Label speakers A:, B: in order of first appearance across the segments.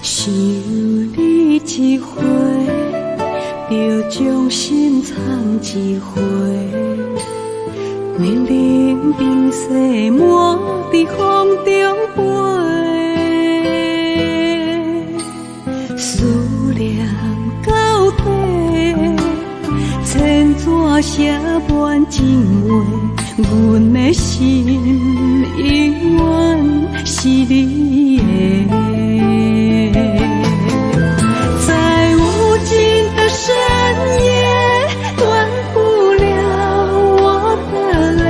A: 想你一回，就将心藏一回。年龄冰雪满在风中飞，思念到底，千纸写满情话。阮的心永远是你的。在无尽的深夜，断不了我的泪。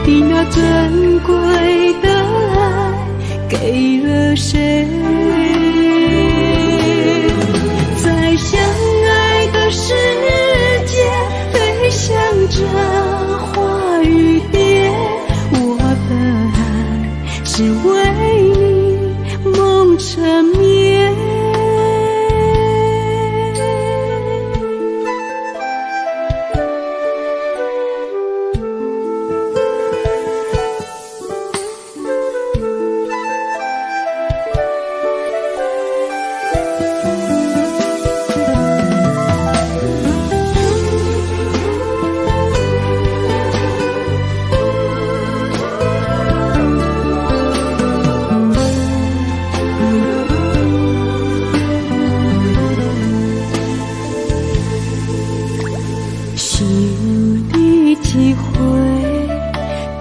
A: 你那珍贵的爱给了谁？在相爱的世界，飞翔着花与蝶。我的爱是为你梦缠绵。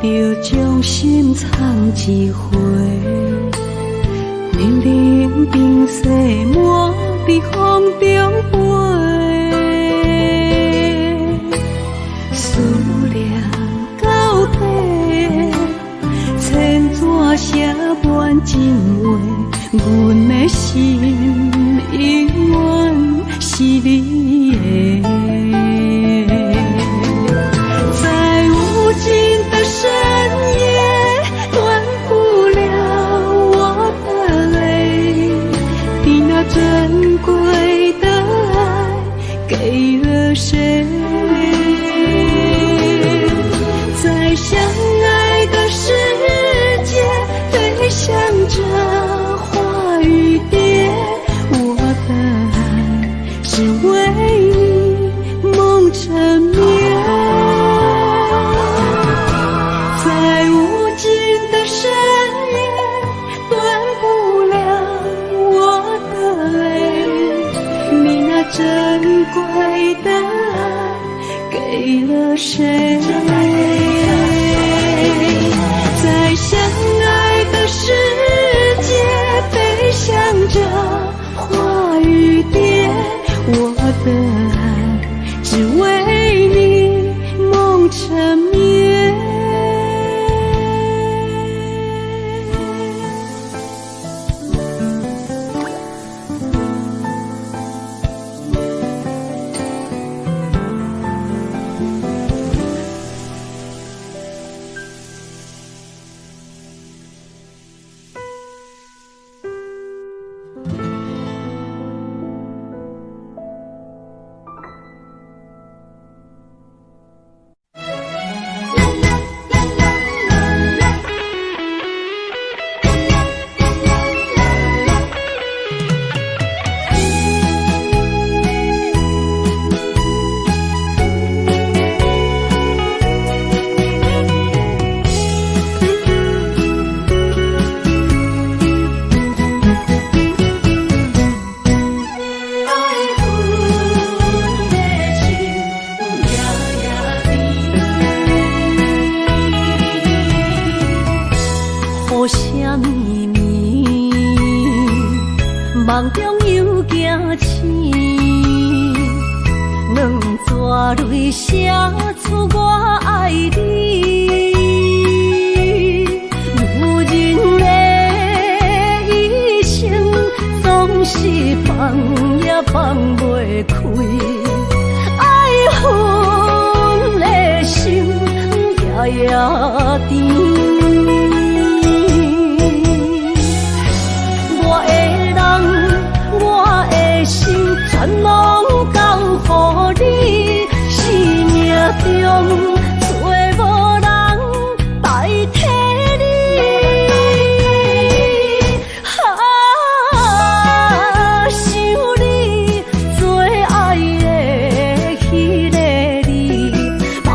A: 就将心藏一回，年龄冰雪满在风中飞，思念到底，千纸写满情话。阮的心永远是你的。深夜断不了我的泪，你那珍贵的爱给了谁？在相爱的世界，飞翔着花与蝶。我的爱是为你梦缠绵。深夜断不了我的泪，你那珍贵的爱给了谁？在相爱的世界，飞翔着花与蝶。我的爱只为你梦缠绵。梦中又惊醒，两纸泪写出我爱你。女人的一生总是放也放袂开，爱恨的心夜夜甜。我的心全全拢交予你，生命中最无人代替你。想你最爱的迄个你，望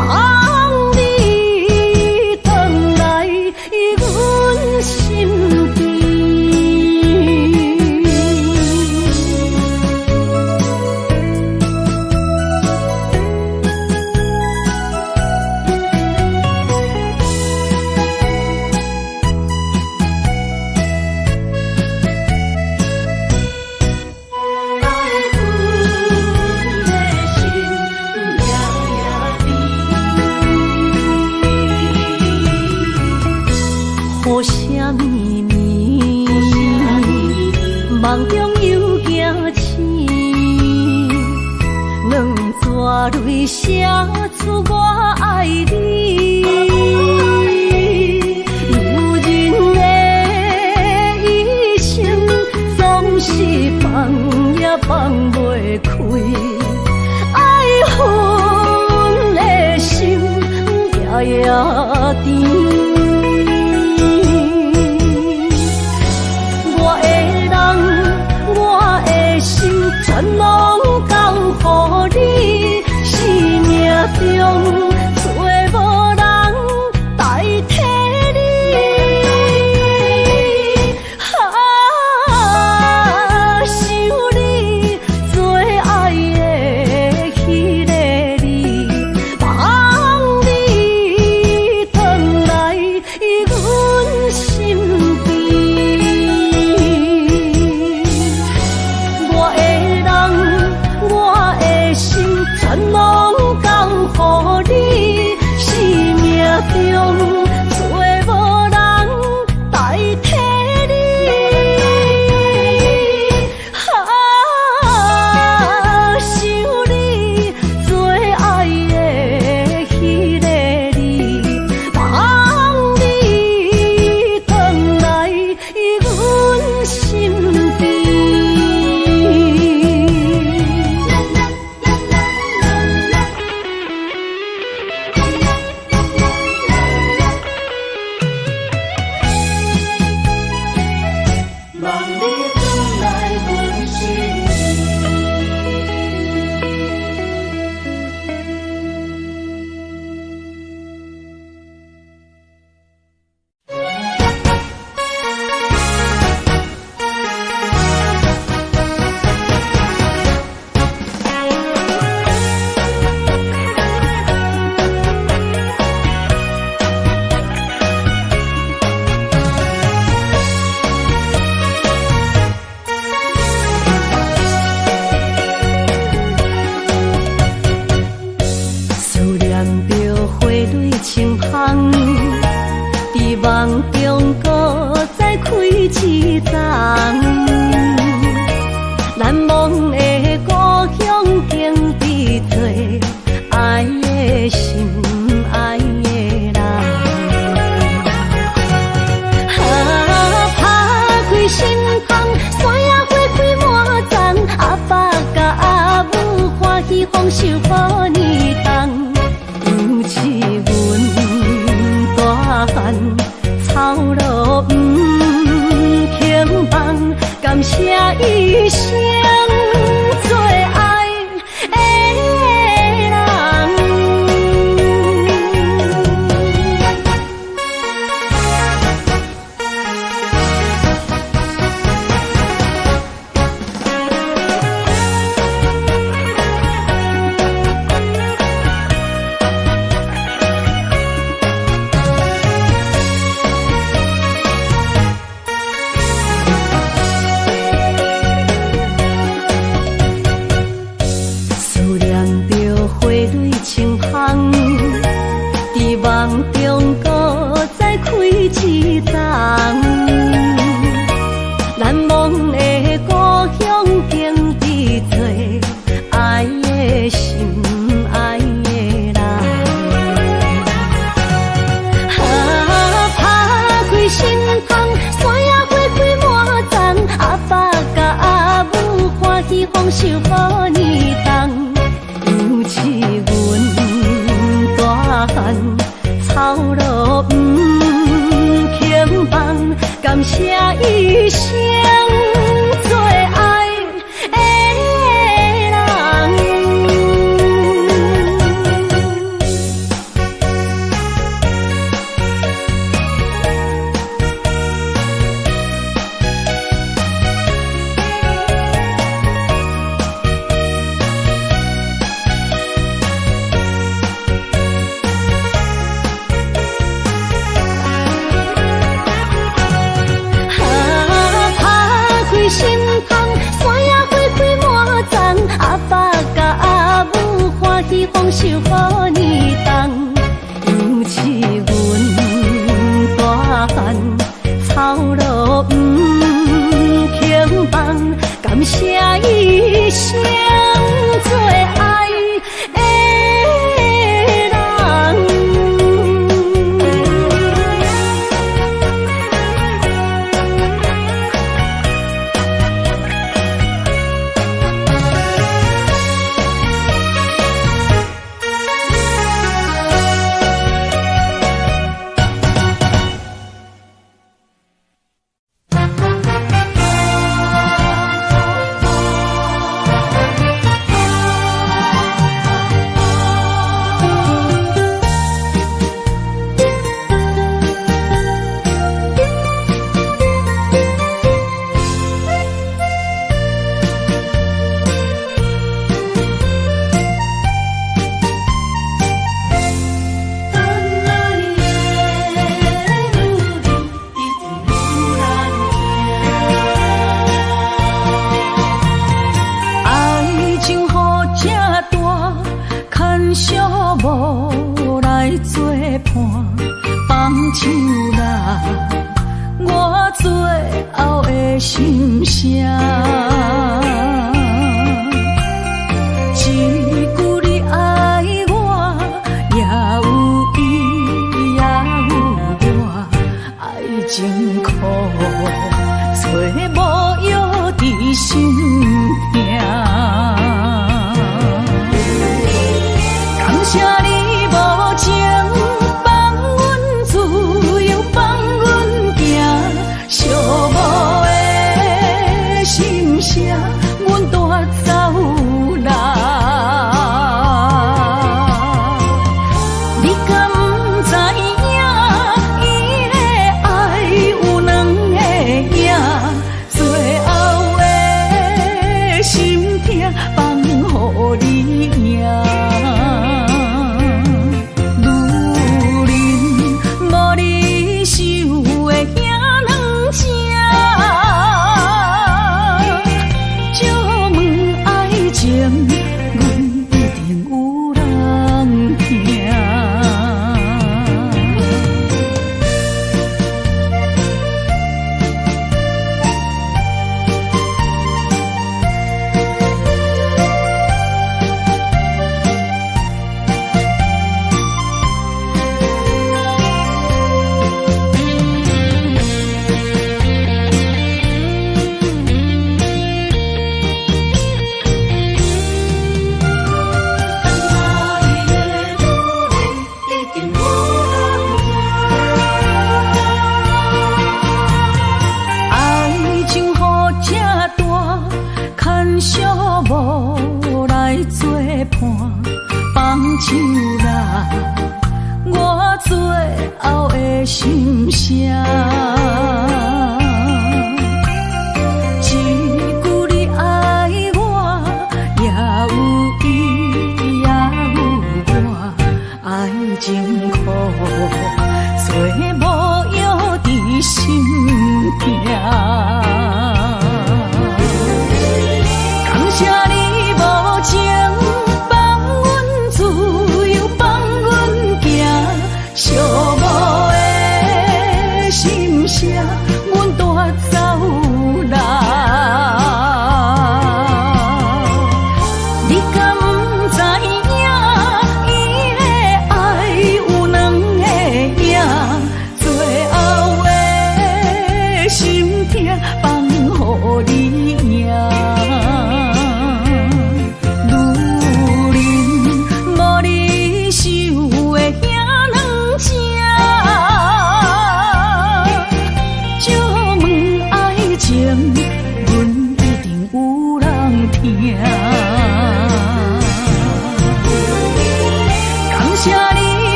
A: 你回来阮身边。为什么呢？梦中又惊醒，两纸泪写出我爱你。女人的一生总是放也放袂开，爱恨的心夜夜甜。全拢交予你，生命中最无人代替你。想你最爱的迄个你，望你回来阮身边。我的心全拢交予你，生命中最无人代替你。想你最爱的迄个你，望你回来阮身边。梦中搁再开一丛，难忘的故乡经历做爱的心，爱的人。打开心窗，山野花开满丛，阿爸甲阿母欢喜丰收好年冬，尤其阮大汉。草路不轻放，感谢一生最爱的人。人，感谢一生做爱的人。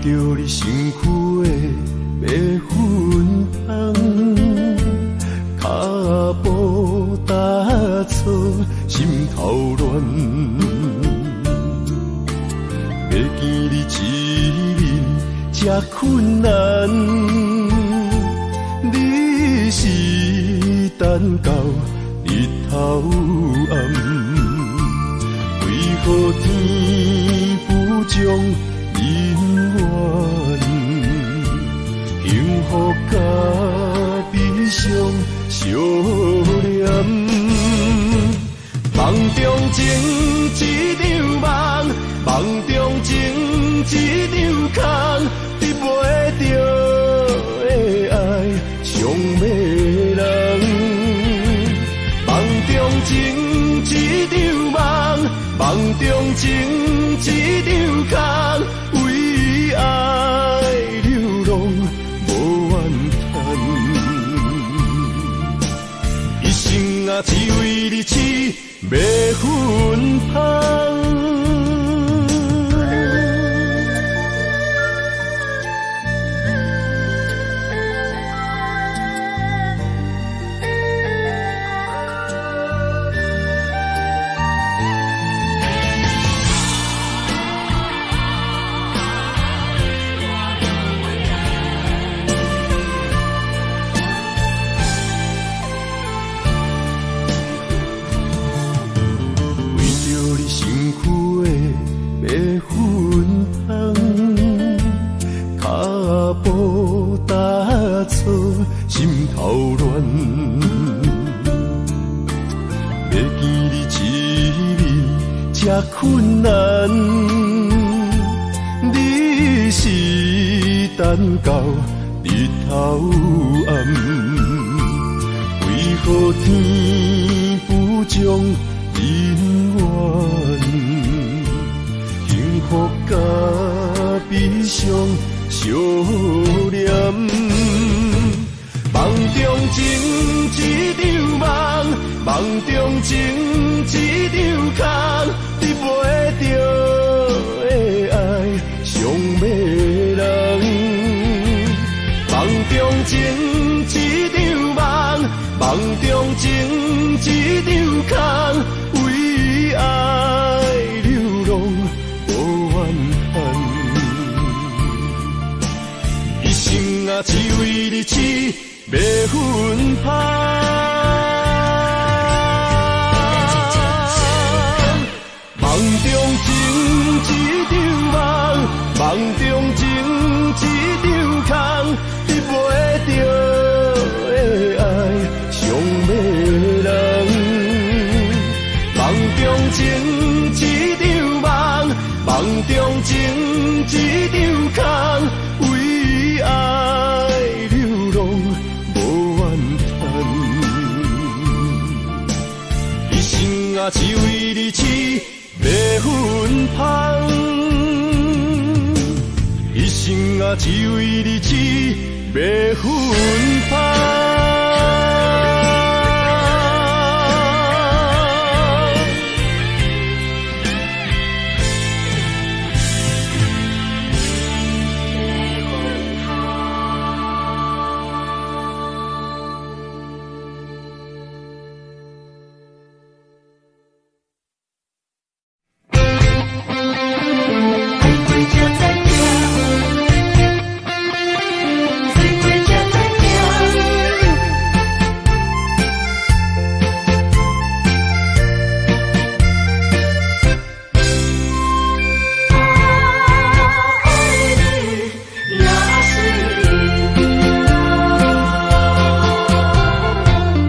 B: 着你身躯的麦粉香，脚步踏错，心头乱。要见你一面这困难，你是等到日头暗，为何天不将人缘，幸福甲悲伤相连，梦中情一场梦，梦中情一场空，得袂着的爱上迷人。梦中情一场梦，梦中情一场空。为爱流浪无怨叹，一生啊只为你吃麦粉香。心头乱，要见你一面这困难，你是等到日头暗，为何天不将人缘，幸福甲悲伤相连？梦中情一场梦，梦中情一场空，得袂着的爱上迷人。梦中情一场梦，梦中情一场空，为爱流浪无怨叹，一生啊只为你痴麦粉香。梦中情一场梦，梦中情一场空，得袂着的爱上迷人。梦中情一场梦，梦中情一场空，为爱流浪无怨叹，一生啊只为你痴麦粉香，一生啊只为你痴麦粉香。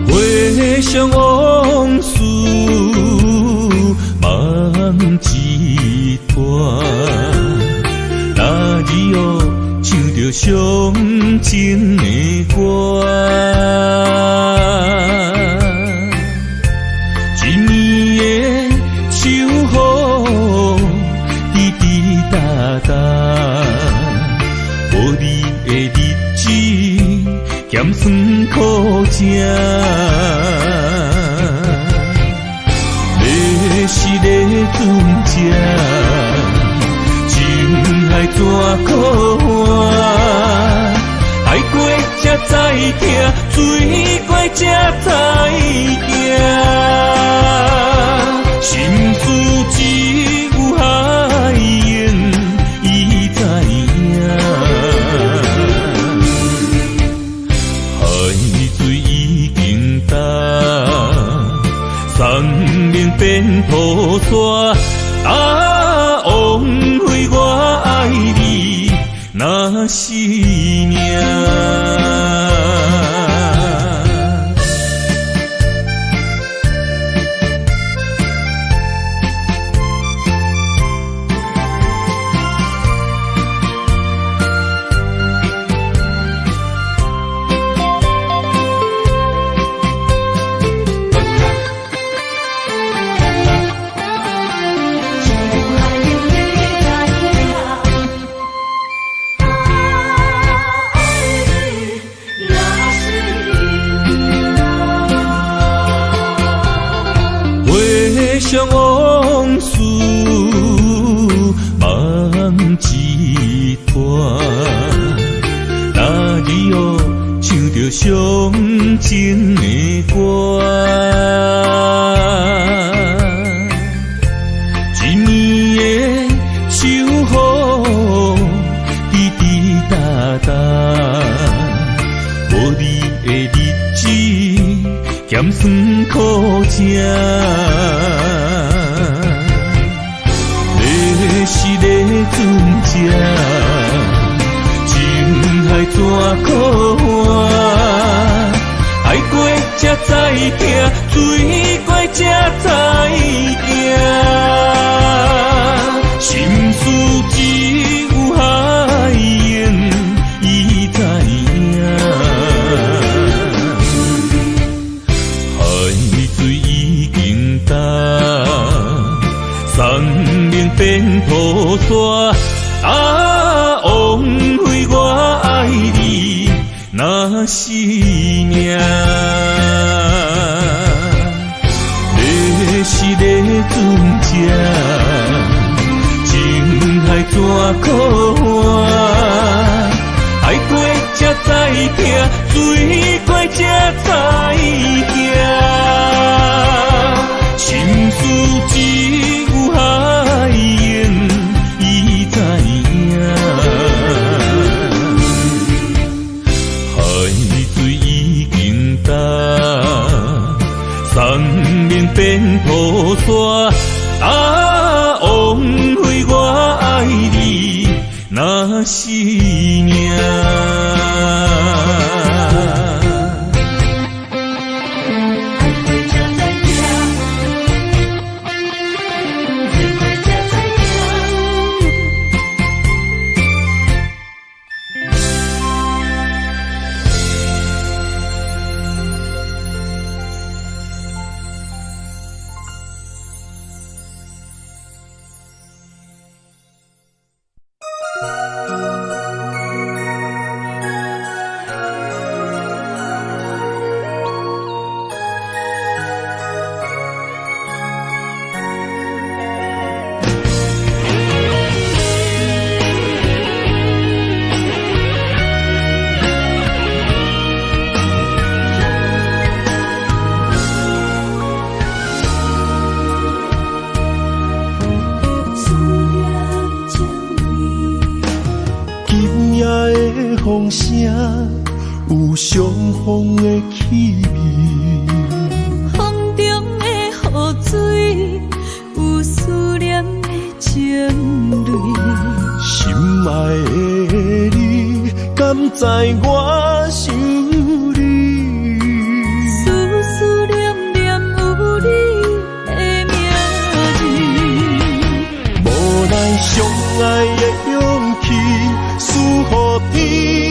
C: 回想往事，上情的歌。一年的秋雨，滴滴答答，无你的日子，咸酸苦涩。要是个船只，情海怎可换？爱过才知听，水过才知行。心事只有海燕伊知影，海水已经干，生命变土沙。枉费我爱你那是命。回想往事梦一团，那日哦唱着伤情的歌。一年的秋雨，滴滴答答，无你的日子，咸酸苦涩。要是个船只，情海怎可换？爱过才知听，水过才知行。心事只有海燕伊知影，海水已经干，生命变土沙。枉费我爱你那是命。要是个船只，情海怎可换？爱过才知听，水过才知行。心事只有海燕伊知影，海水已经干，生命变土沙。枉费我爱你那是命。
B: 风声有相逢的气味，
A: 风中的雨水有思念的情泪。
B: 心爱的你，敢知我想你？
A: 思思念念有你的名字，
B: 无奈相爱的勇气，输予天。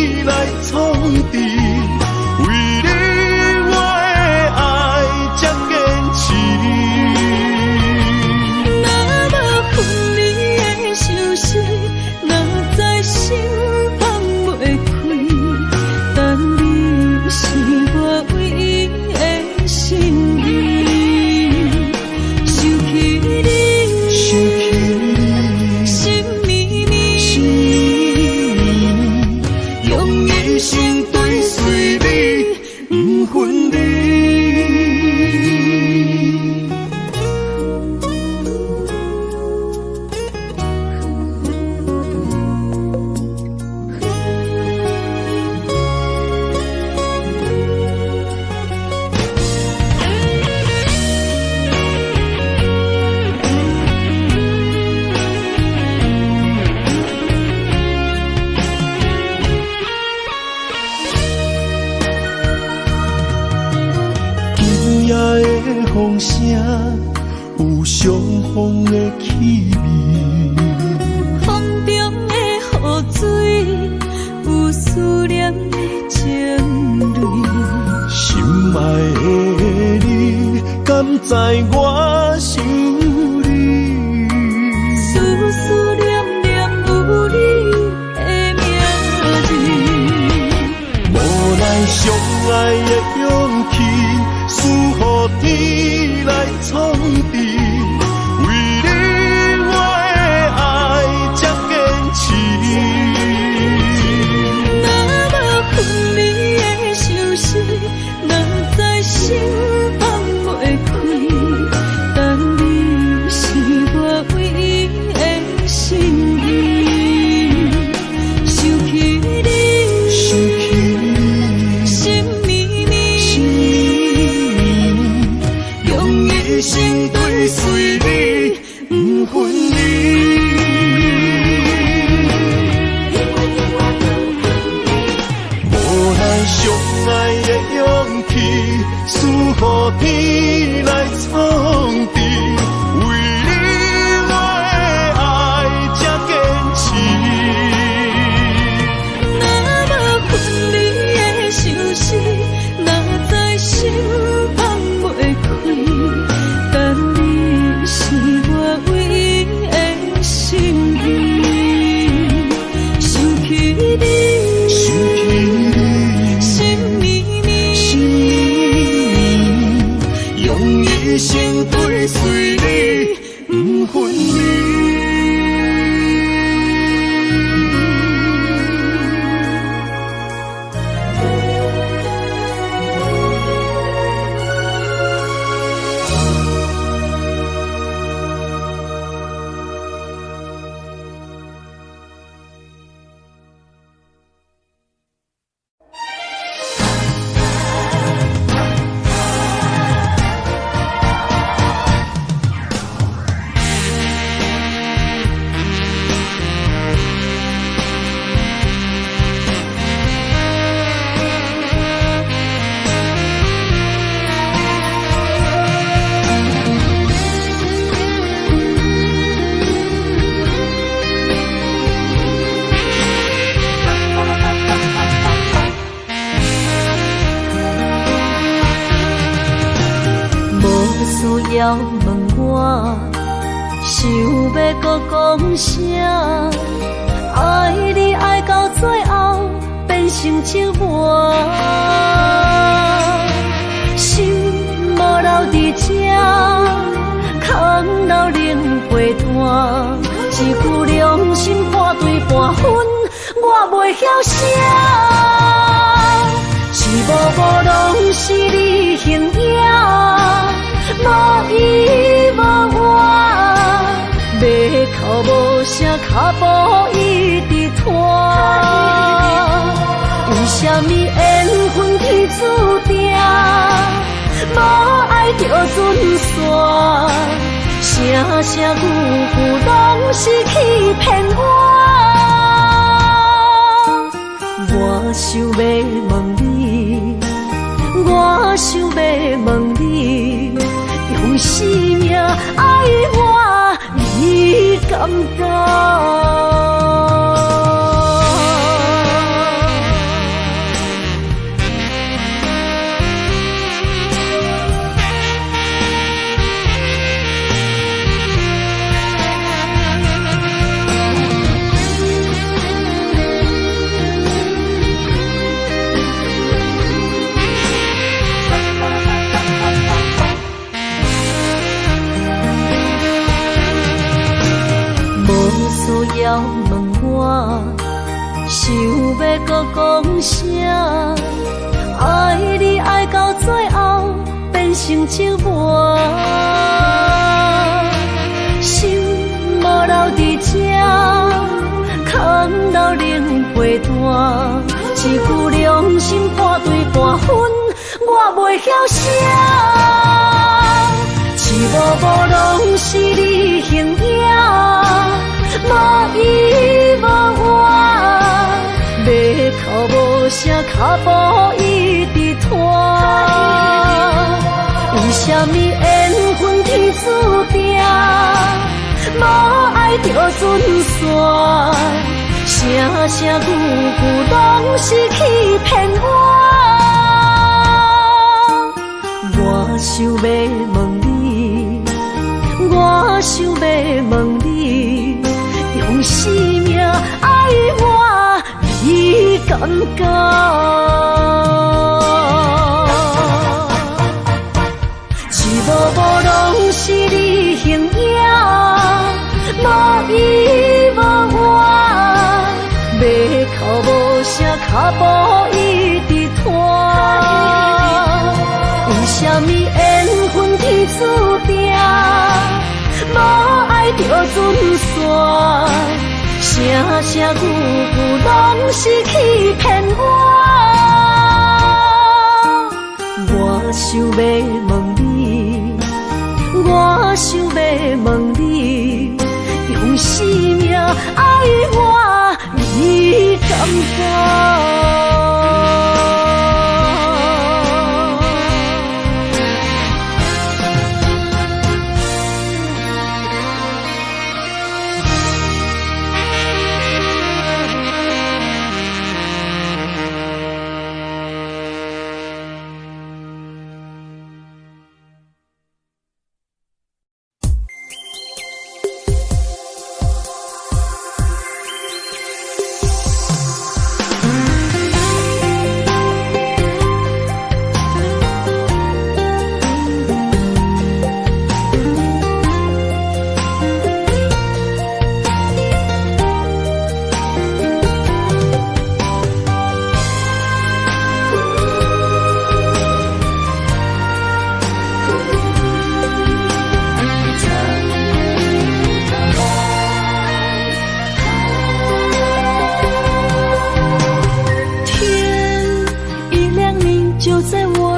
B: 风声，有相逢的气味。
A: 风中的雨水，有思念的情泪。
B: 心爱的你，敢知我想你？
A: 思思念念有你的名字。
B: 无奈相爱的勇气，输予天来创治。为你我的爱才坚持。
A: 若无分离的相思，若在心放袂开。但你是我唯一的心意，想起你，心绵绵，用一生追随你，不分离。
B: 无奈相爱的勇气，输予天来创治。为你我的爱才坚持。
A: 若无分离的相思，若在心放袂开。但你是我唯一的心意，想起你，心绵绵，
B: 用一生追随你，不分离。
A: 需要问我，想要搁讲啥？爱你爱到最后变成寂寞，心无留伫这，空留冷陪伴。一句良心半对半分，我袂晓写。一幕幕拢是你形影。无依无我，要哭无声，脚步一直拖。为什么缘分天注定，无爱就准线？声声句句拢是欺骗我。我想要问你，我想要问你。用生命爱我，你敢当？需要问我，想要搁讲啥？爱你爱到最后变成寂寞，心无留伫这，空留冷陪伴。一句良心半对半分，我袂晓写。一幕幕拢是你形影。无依无我，要哭无声，脚步一直拖。为什什么缘分天注定，无爱就准煞，声声句句拢是欺骗我。我想要问你，我想要问你，用生命爱我，你敢讲？无拢是你形影，无依无我，要哭无声，脚步一直拖。为什么缘分天注定，无爱就准煞，声声句句拢是欺骗我。我想要问你，我想要问你，用生命爱我，你敢讲？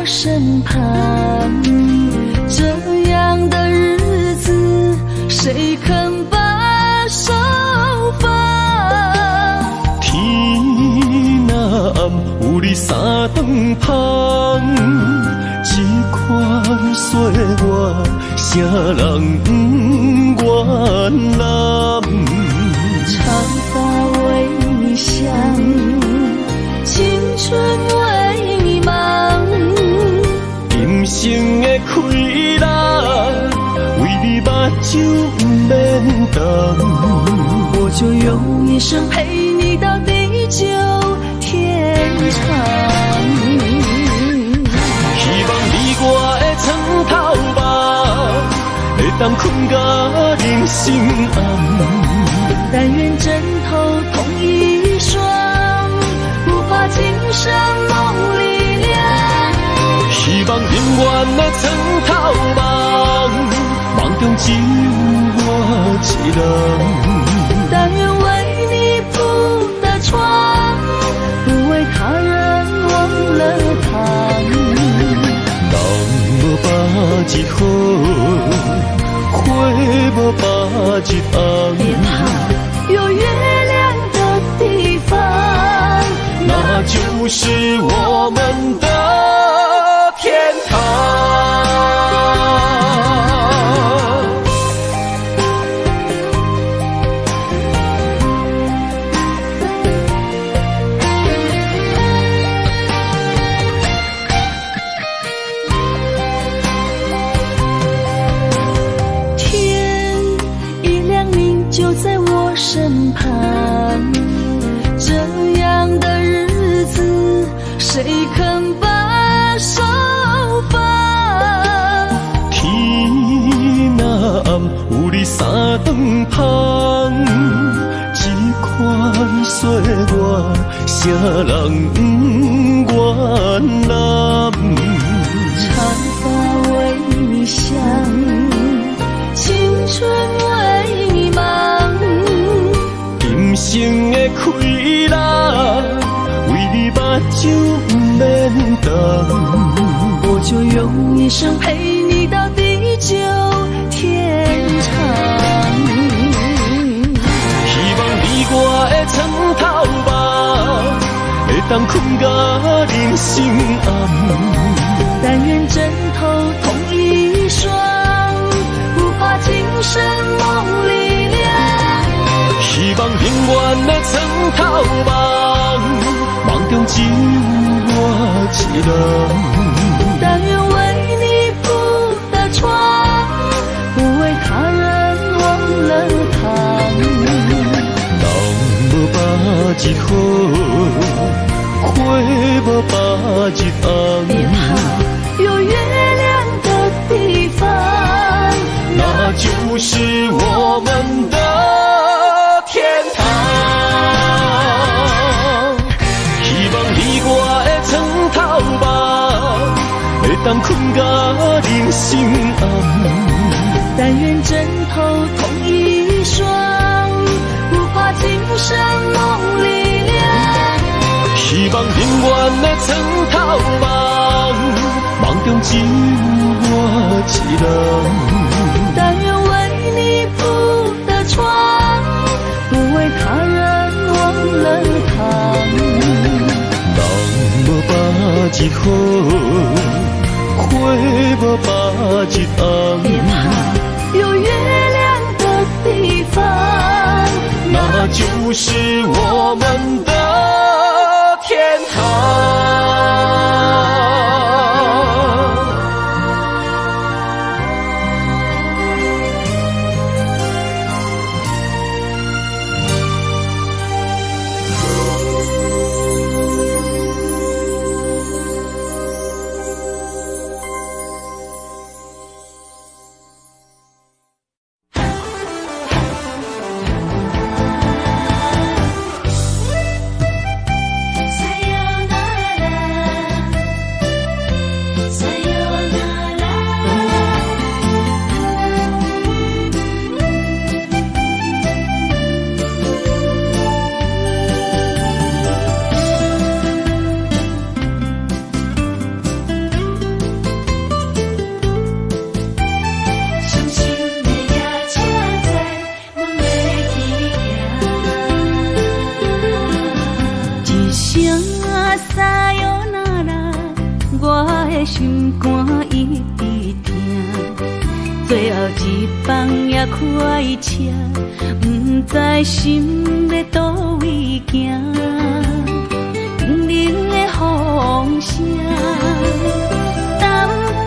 A: 身旁，这样的日子谁肯把手放？
C: 天若暗，有你三顿香，这款岁月，谁人不原谅？
A: 长发为你香，青春为你忙。
C: 人生的快乐，为你目睭不免动。
A: 我就用一生陪你到地久天长。
C: 希望你我的床头梦，会当困到人生暗。
A: 但愿枕头同一双，不怕今生梦里凉。
C: 希望永远的床头梦，梦中只有我一人。
A: 但愿为你铺的床，不为他人忘了躺。
C: 人无把日好，花无把日红。
A: 别怕有月亮的地方，
C: 那就是我们的天堂。
A: 天一亮你就在我身旁，这样的日子谁肯把手放？
C: 天若暗，有你三顿香，这款岁月，谁人不原谅？
A: 长发为你香，青春为你忙。
C: 人生的快乐，为你目睭不免动。
A: 我就用一生陪你到地久天长。
C: 希望你我的床头梦，会当困到人生暗。
A: 但愿枕头同一神梦力量。
C: 希望永远的床头梦，梦中只有我一人。
A: 但愿为你铺的床，不为他人忘了躺。
C: 人无把日好，花无把日红。
A: 别怕有月亮的地方，
C: 那就是我们的天堂。希望你我的床头梦，会当困甲人心暗。
A: 但愿枕头同一双，不怕今生梦力量。
C: 希望永远的床头梦，梦中只有我一人。
A: 但愿为你铺的床，不为他人忘了躺。
C: 人无把日好，花无把日红。
A: 别怕有月亮的地方，
C: 那就是我们的天堂。
A: 心肝一直疼，最后一放也开车，不知心要倒位行。冷冷的风声，淡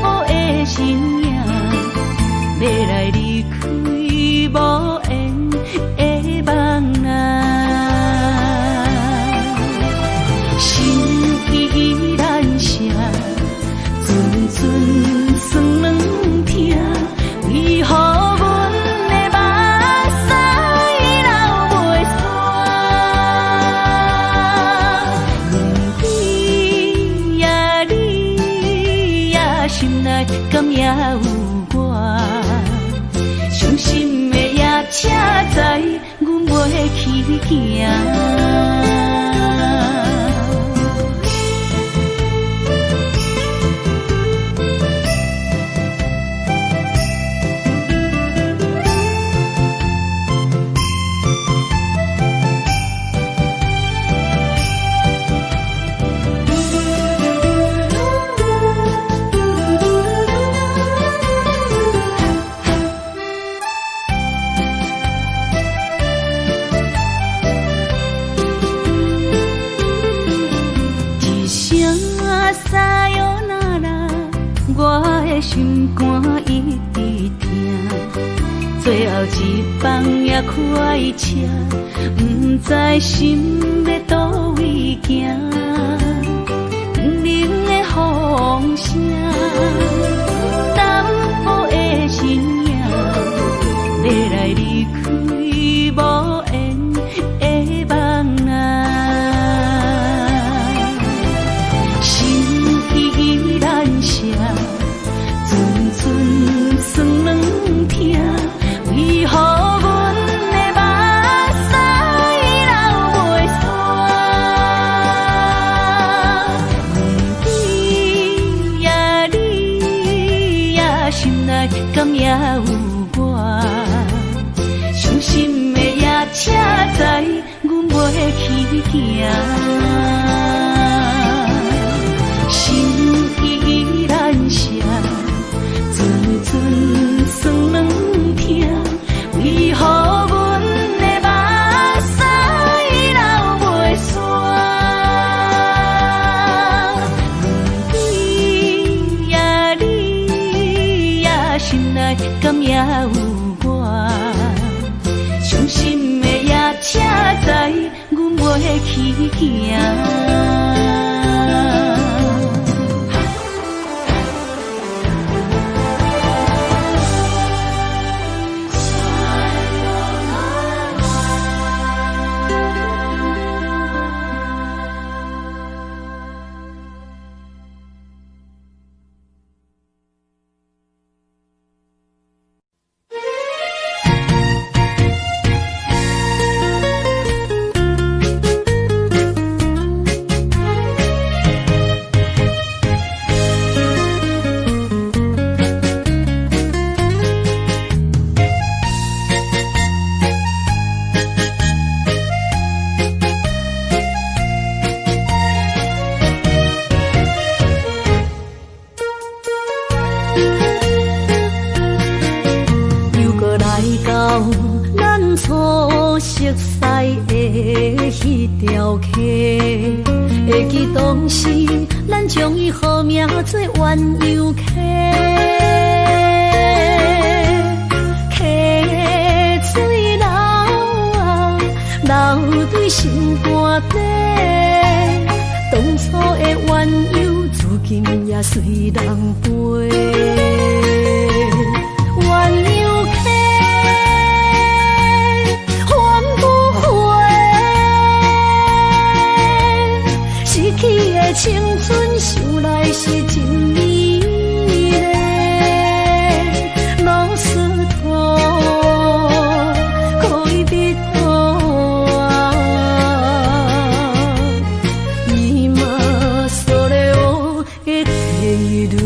A: 薄的身影，要来离开无缘的梦啊，心依然舍。阵酸软痛，为何阮的目屎流袂煞？你呀你呀，心内敢也有我？伤心的夜车载，阮袂去行。心肝一直疼，最后一放也开车，不知心要倒位行。冷冷的风声，淡薄的身影，要来离开无缘的梦啊，心依然舍。阵酸软痛，为何阮的目屎流袂煞？行。会记当时，咱将伊号名做鸳鸯溪，溪水流啊，流对心肝底。当初的鸳鸯，至今也随人陪。鸳鸯溪。青春想来是真美丽，老师徒可以比多啊，伊嘛所了的地路。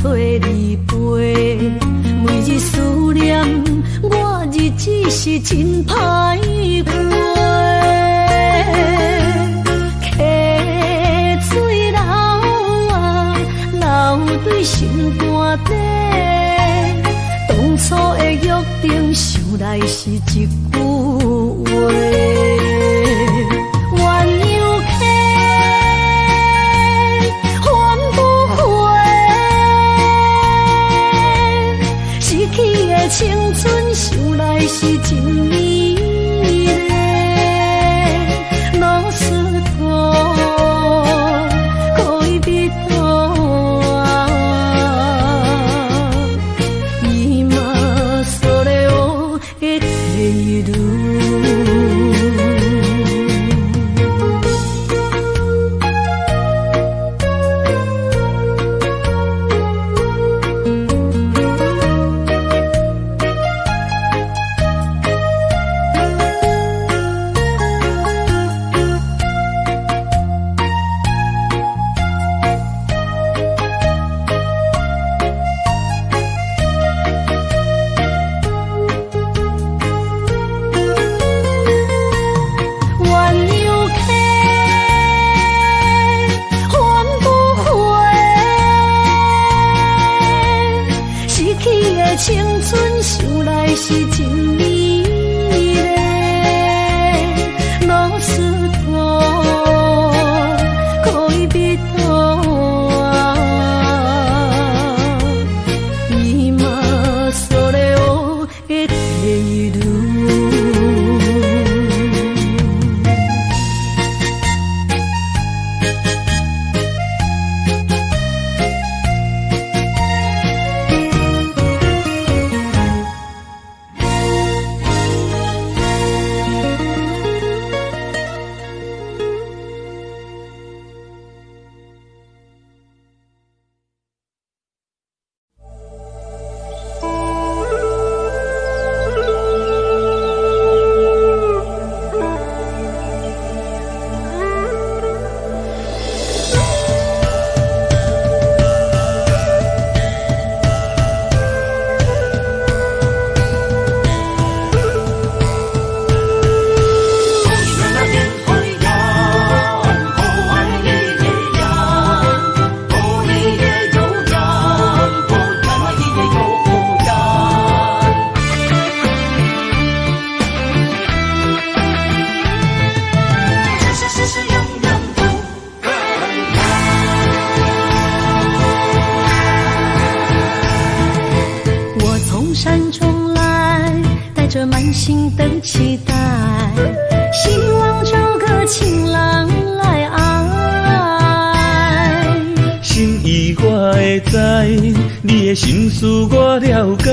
A: 找你陪，每日思念，我日子是真歹过。溪水流啊，流对心肝底。当初的约定，想来是一句话。青春想来是真美丽，老师徒可以比多啊，伊嘛所了的地路。青春想来是真美丽，老师徒可以比多啊，伊嘛所了的地路。着满心的期待，希望找个情郎来爱。
C: 心意我会知，你的心思我了解，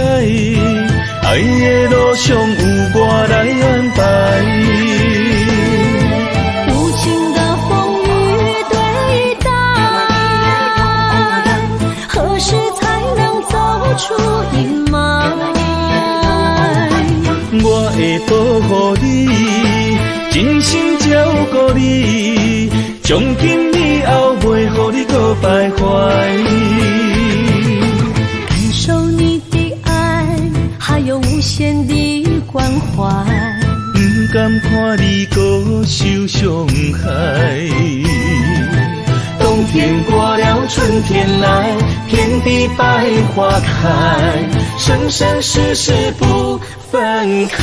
C: 爱的路上有我来安排。
A: 无情的风雨对待，何时才能走出阴霾？
C: 我会保护你，真心照顾你，从今以后袂予你搁徘徊。
A: 感受你的爱，还有无限的关怀，
C: 不甘看你搁受伤害。冬天过了，春天来，遍地百花开，生生世世不分开。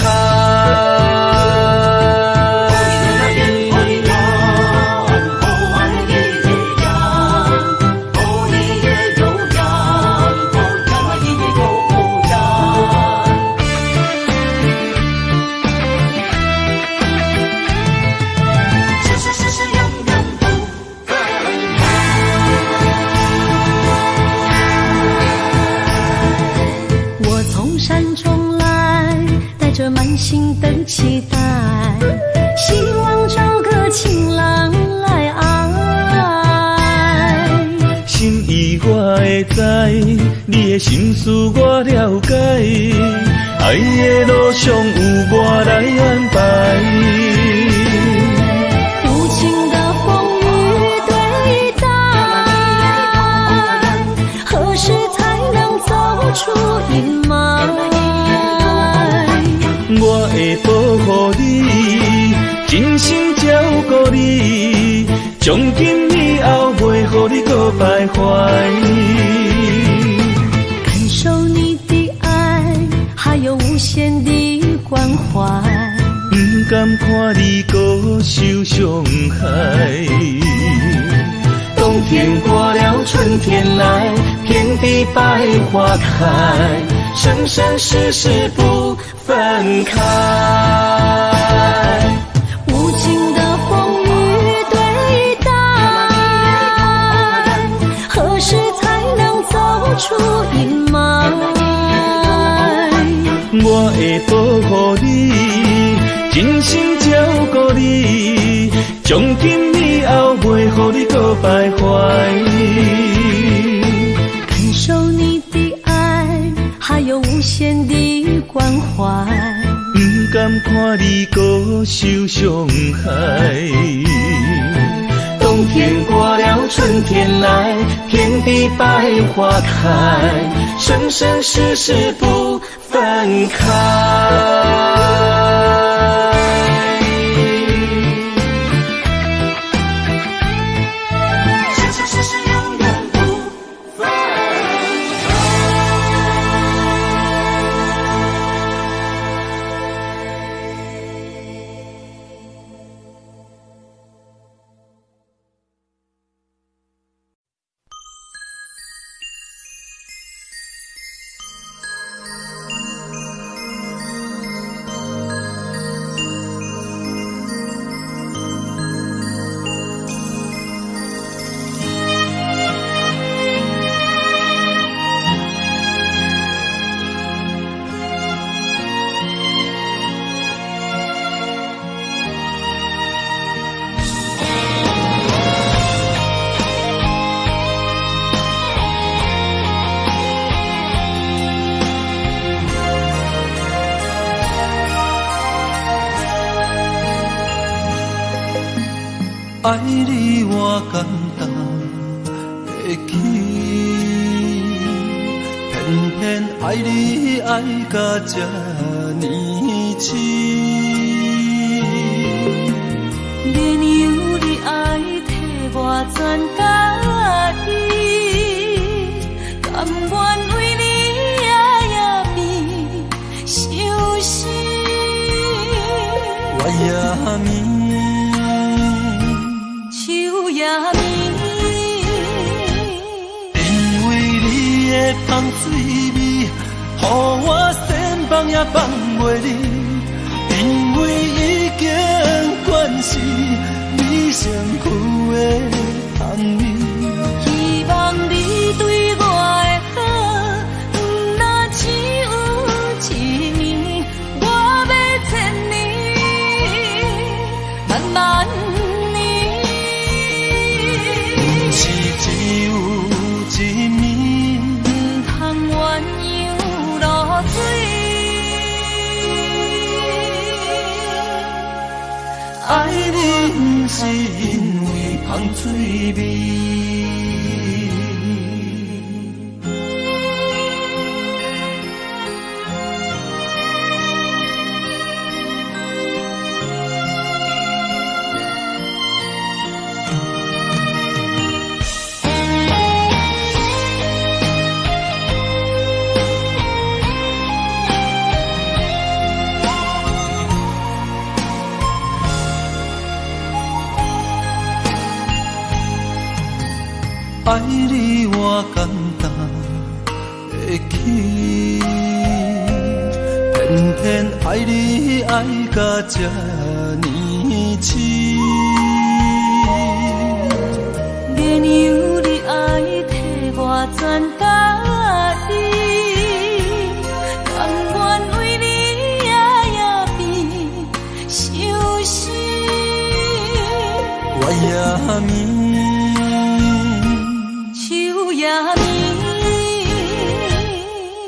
A: 满心的期待，希望找个情郎来爱。
C: 心意我会知，你的心思我了解，爱的路上有我来安排。
A: 无情的风雨对待，何时才能走出阴霾？
C: 我会保护你，真心照顾你，从今以后袂予你搁徘徊。
A: 感受你的爱，还有无限的关怀，
C: 不甘看你搁受伤害。冬天过了，春天来，遍地百花开，生生世世不分开。
A: 无情的风雨对待，何时才能走出阴霾？
C: 我会保护你，真心照顾你，从今以后袂予你搁徘徊。
A: 感受你的爱，还有无限的关怀，
C: 不甘看你搁受伤害。冬天过了，春天来，遍地百花开，生生世世不分开。
D: 爱你我简单会起，偏偏爱你爱到这呢深。
A: 连由你爱替我全家己，甘愿为你夜夜眠伤心。
D: 我夜眠。因为你的香水味，予我先放也放袂袂离，因为已经惯是你身躯的香味。
A: 希望你对我的好，若只有一年，我要千年，慢慢年。
D: 不是只有一年，
A: 唔通鸳鸯落水。
D: 爱你不是因为香水味。爱你我简单会起，偏偏爱你爱到这呢痴。
A: 原有你爱替我全家己，甘愿为你夜变伤心。
D: 我也眠。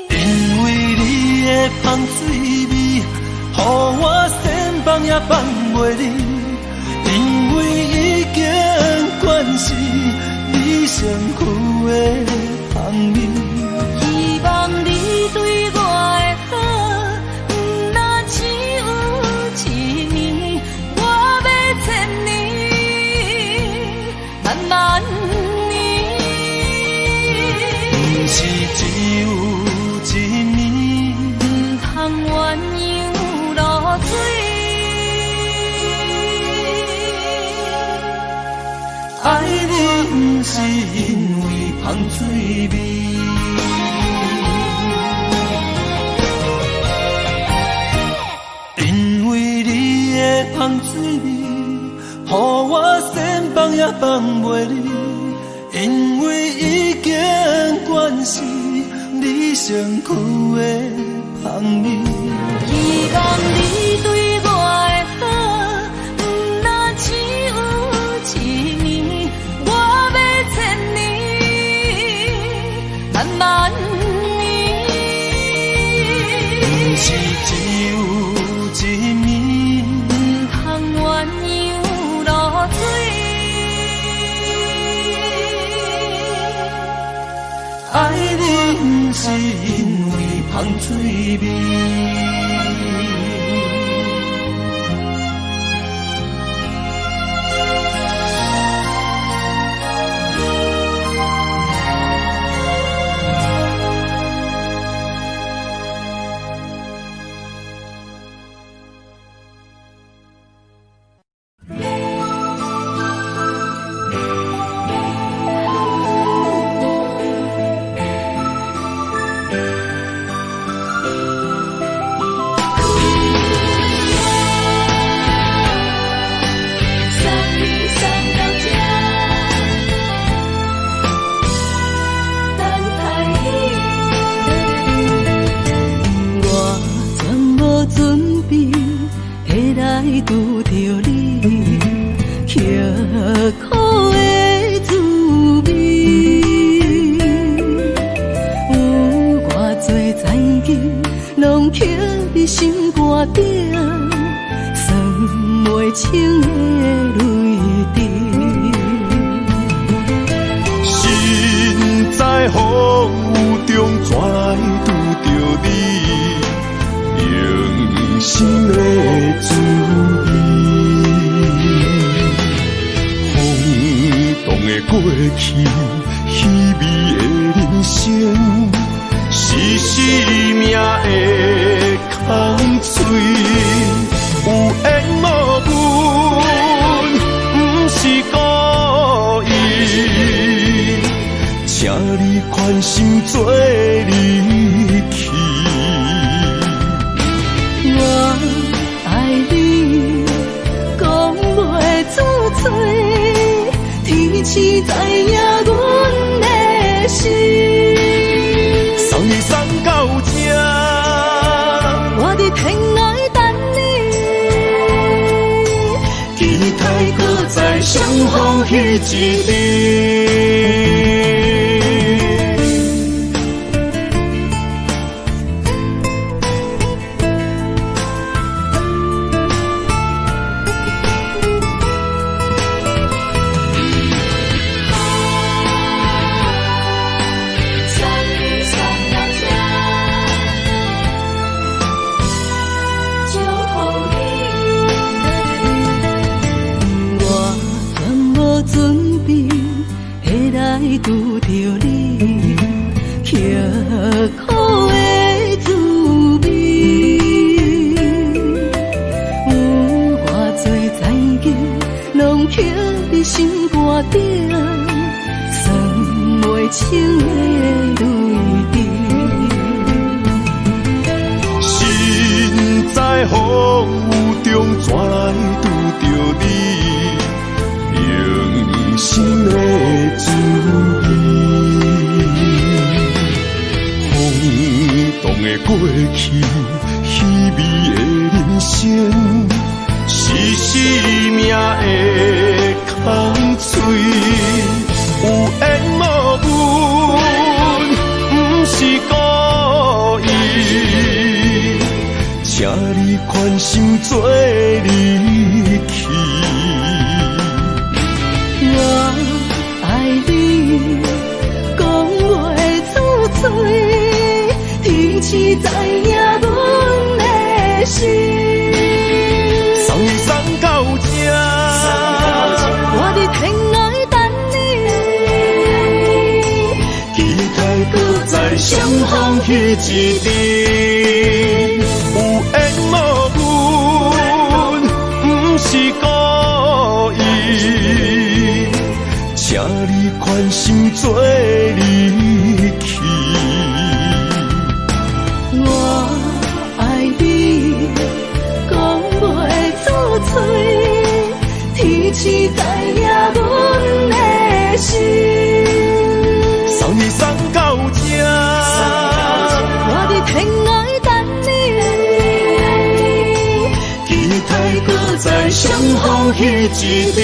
D: 因为你的香水味，予我身放也放袂离。因为已经惯是你身躯的香味。
A: 希望你对我的好，若只有一年，我要千年，慢慢。
D: 不是只有一年，
A: 唔通鸳鸯落水。
D: 爱你不是因为香水味，因为你的香水味，予我身放也放袂离。因为已经惯是你身躯的香味。
A: 希望你对我的好，若只有一年，我要千年，慢慢年。
D: 不是只有一年，
A: 唔通鸳鸯落水。
D: 爱你不是因为香水味。
A: 拄着你刻苦的滋味，有偌多灾境，拢刻伫心肝顶，算袂清的泪滴。
B: 心在风雨中，怎会拄着你？用心的滋味，风动的过去，稀微的人生，是生命的空嘴，有缘无分，不是故意，请你宽心做离去。相逢彼一日。
A: 拄着你刻苦的滋味，有偌多残求，拢刻伫心肝顶，算袂清的泪滴。
B: 心在风雨中，怎来拄着你？人生的滋味，空洞的过去，虚伪的人生，是生命的空嘴，有缘无分，不是故意，请你宽心做离去。
A: 我爱你，讲袂出嘴，天气知影阮的心。
B: 送你送到这，
A: 我伫天涯等你，
B: 期待搁再相逢彼一日。有缘无分，不是故意，请你宽心做离去。
A: 我爱你，讲袂出嘴，天气知影阮的心。
B: 送你送到这，
A: 我伫天涯等你，
B: 期待搁再相逢彼一日。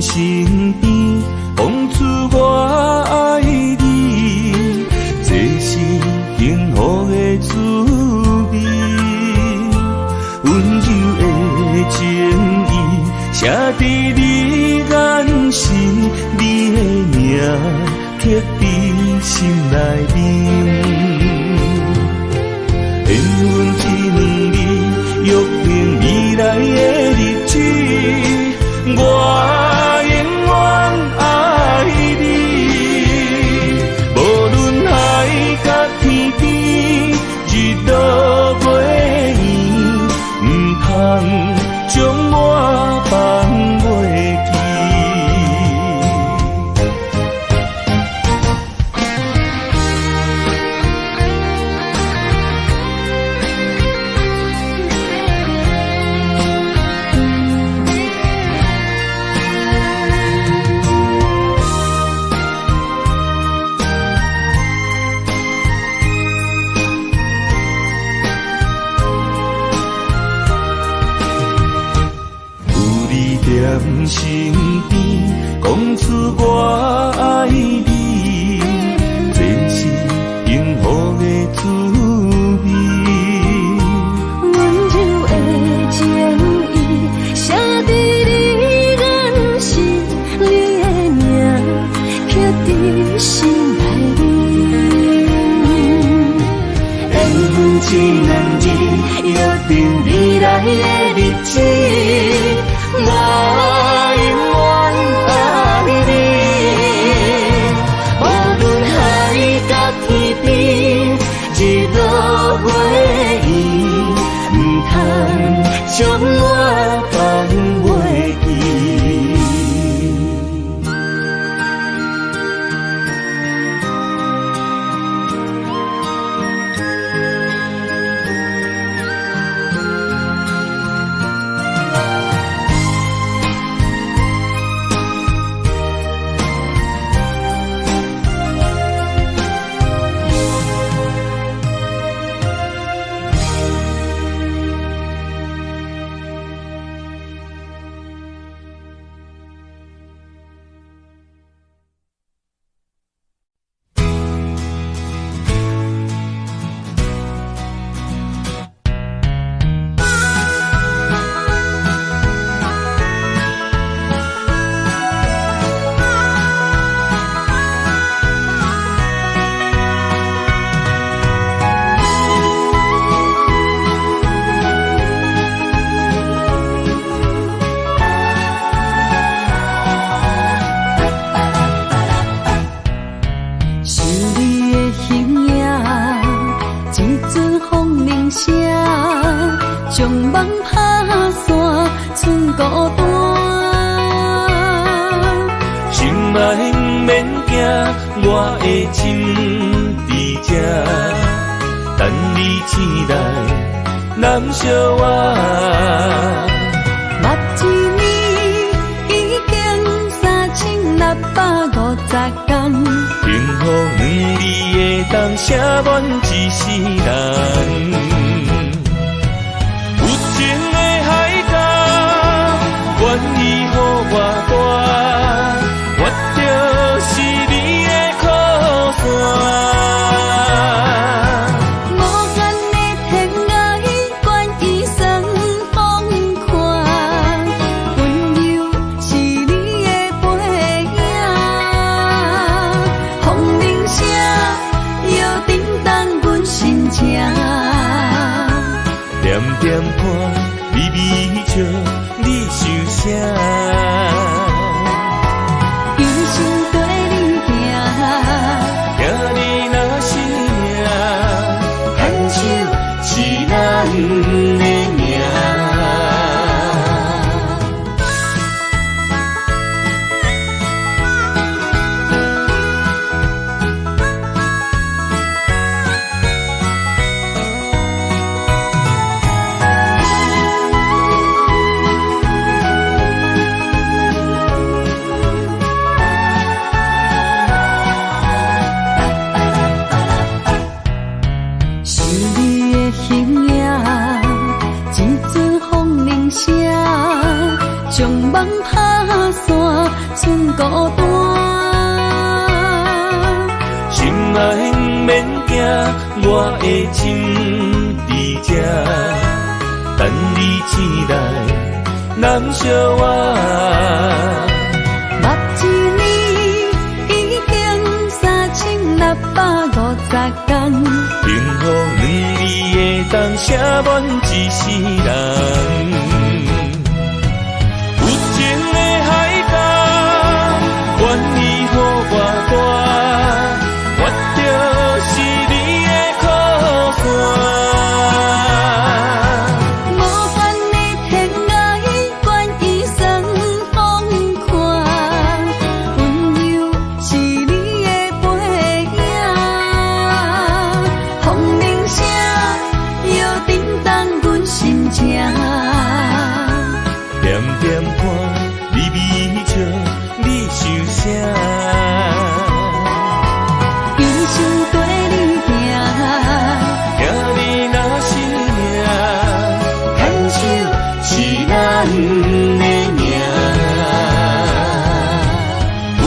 C: 身边，讲出我爱你，这是幸福的滋味。温柔的情意，写伫你眼神，你的名刻伫心内面。缘分一两日，约定未来的日子。我永远爱你，无论海我爱你，这是幸福的滋味。
A: 温柔的情意写在你眼神，你的名刻在心内面。缘分一两日，约定未来的日子，我将我放袂记。将梦打散，剩孤单。
C: 心爱免惊，我的心伫这，等你醒来，难相我。
A: 目一年已经3650天，
C: 幸福两字的当写满一世人。愿意予我带，我就是你的靠山。
A: 无限的天涯，愿意算疯狂。温柔是你的背影，风铃声摇叮当阮心情。
C: 点点看，微微笑。你想啥？
A: 用心跟你行，
C: 行你若是命，牵手是咱的命。将梦打散，剩孤单。心爱免惊，我的心伫这，等你醒来，难相我。
A: 目一年已经3650天，
C: 幸福两字的当写满一世人。愿意予我带，我就是你的靠山。
A: 无限的天涯，愿意算疯狂。温柔是你的背影，风铃声摇叮当阮心情。
C: 点点看，微微笑。你想啥？
A: 用心跟你行，
C: 行你若是命，
A: 牵手是咱的命。
C: 有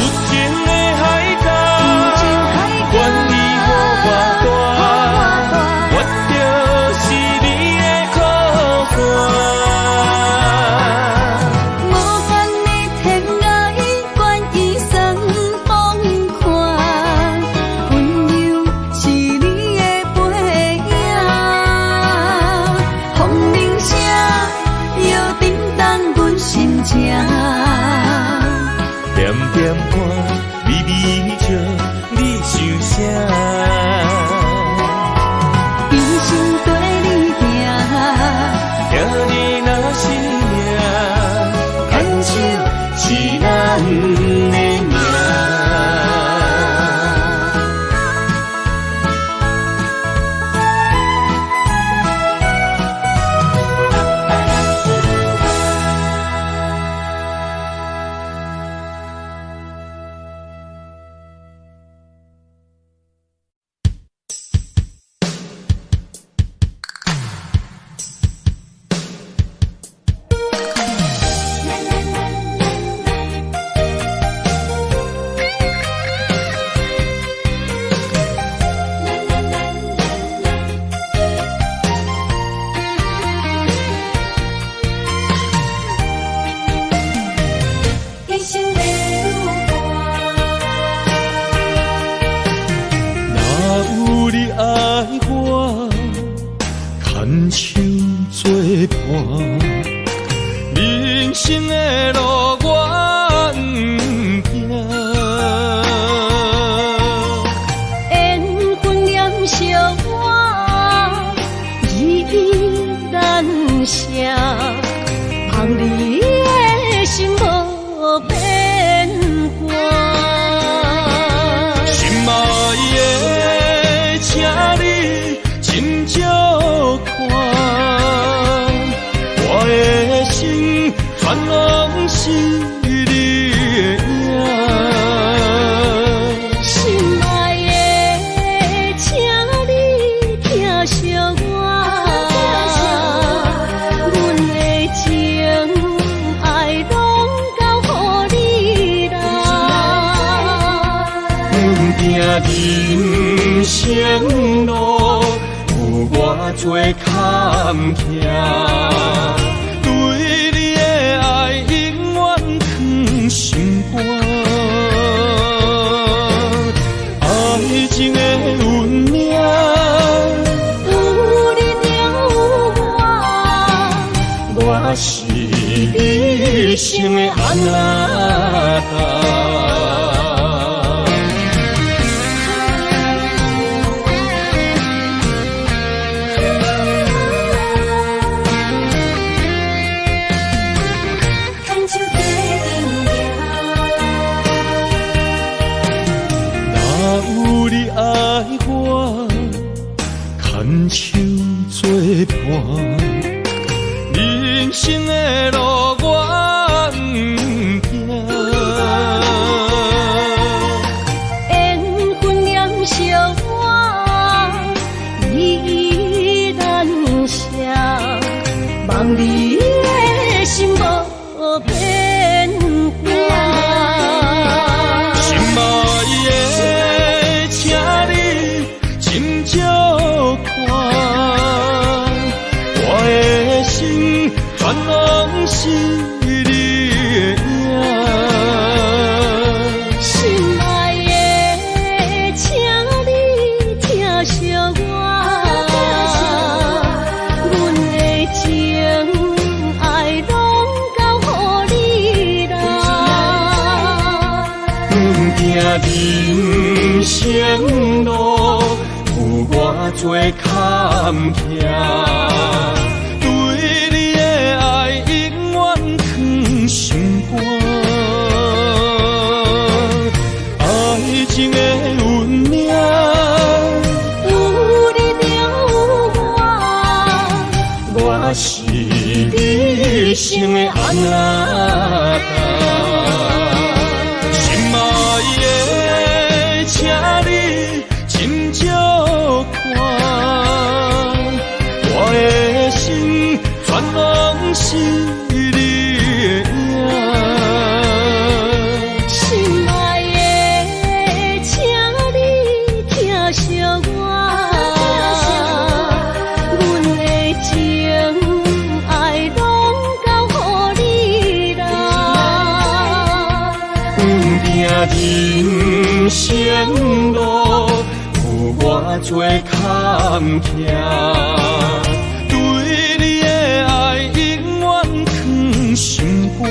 C: 点歌，微微笑，你想啥？
A: 一生跟你行，
C: 听你若是命，牵手是咱的命。
D: 人生的路我不行，
A: 缘分念惜我依然写，望你的心无变卦。
D: 心爱的，请你真少看。我的心全拢是你的影，
A: 心爱的，请你疼惜我，阮的情爱拢交予你啦。
D: 阮行人生路有偌多坎坷。对你的爱永远藏心肝，爱情的运命，
A: 有你有我，
D: 我是你生的安娜。牵手作伴，人生的路我不行，
A: 缘分念惜我依然写，望你的心无变卦。
D: 心爱的，请你真少看，我的心全拢是你的影。
A: 心爱的，请你疼惜我，阮的情爱拢交予你啦。
D: 阮行人生路有偌多坎坷，对你的爱永远藏心肝，爱情的运命，
A: 有你有我，
D: 我是你生的安娜。心爱的，请你真少看，我的心全拢是你的影。
A: 心爱的，请你疼惜我，阮的情爱拢交予你啦。
D: 人生路有偌多坎坷，对你的爱永远藏心肝，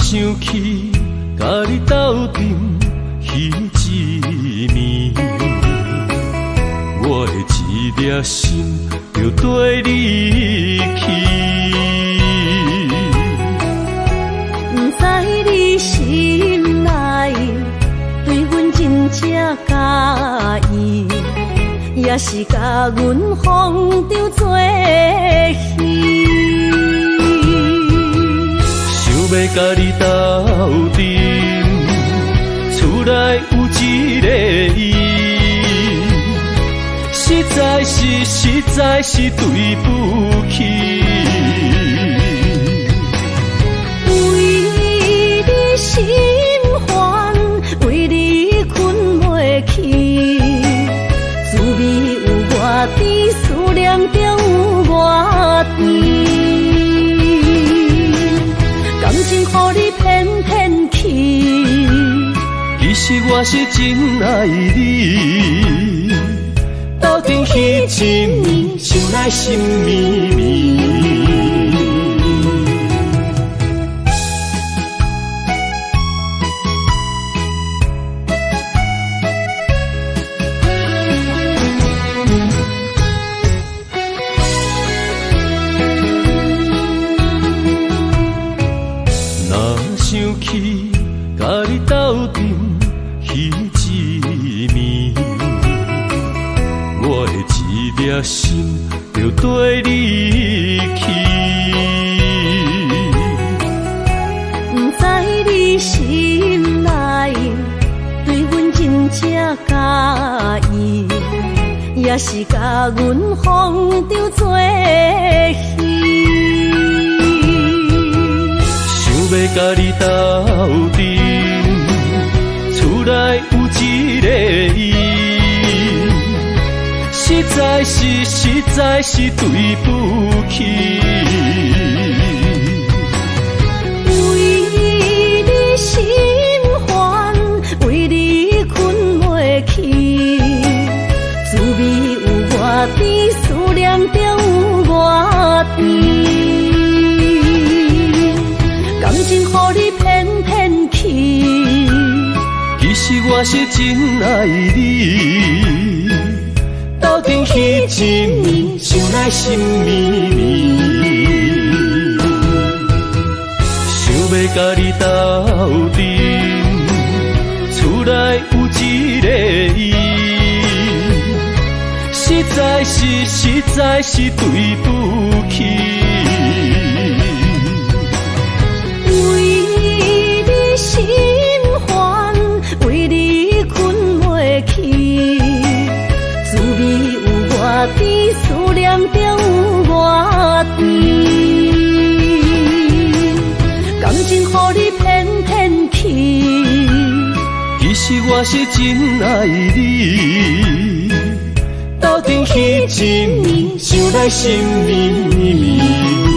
C: 想起，甲你斗阵，彼一暝，我的一粒心就跟你去。
A: 不知你心内对阮真正介意，也是甲阮放着做戏。
C: 想要甲你斗阵，厝内有一个伊，实在是对不起。
A: 为你心烦，为你困袂去，滋味有偌甜，思念就有偌甜。感情予你骗骗去，
C: 其实我是真爱你。斗阵彼一暝，想来心绵绵。想起甲你斗阵彼一暝，我的一粒心就跟你去。
A: 不知你心内对阮真正介意，也是甲阮放着做戏。
C: 要甲你斗阵，厝内有一个伊，实在是对不起。
A: 为你心烦，为你困袂去，滋味有偌甜，思念就有偌甜。感情予你骗骗去，
C: 其实我是真爱你。斗阵彼一暝，想来心绵绵。想要甲你斗阵，厝内有一个伊，实在是对不起。
A: 心烦，为你困袂去，滋味有偌甜，思念就有偌甜。感情予你骗骗去，
C: 其实我是真爱你。斗阵彼一暝，想来心绵绵。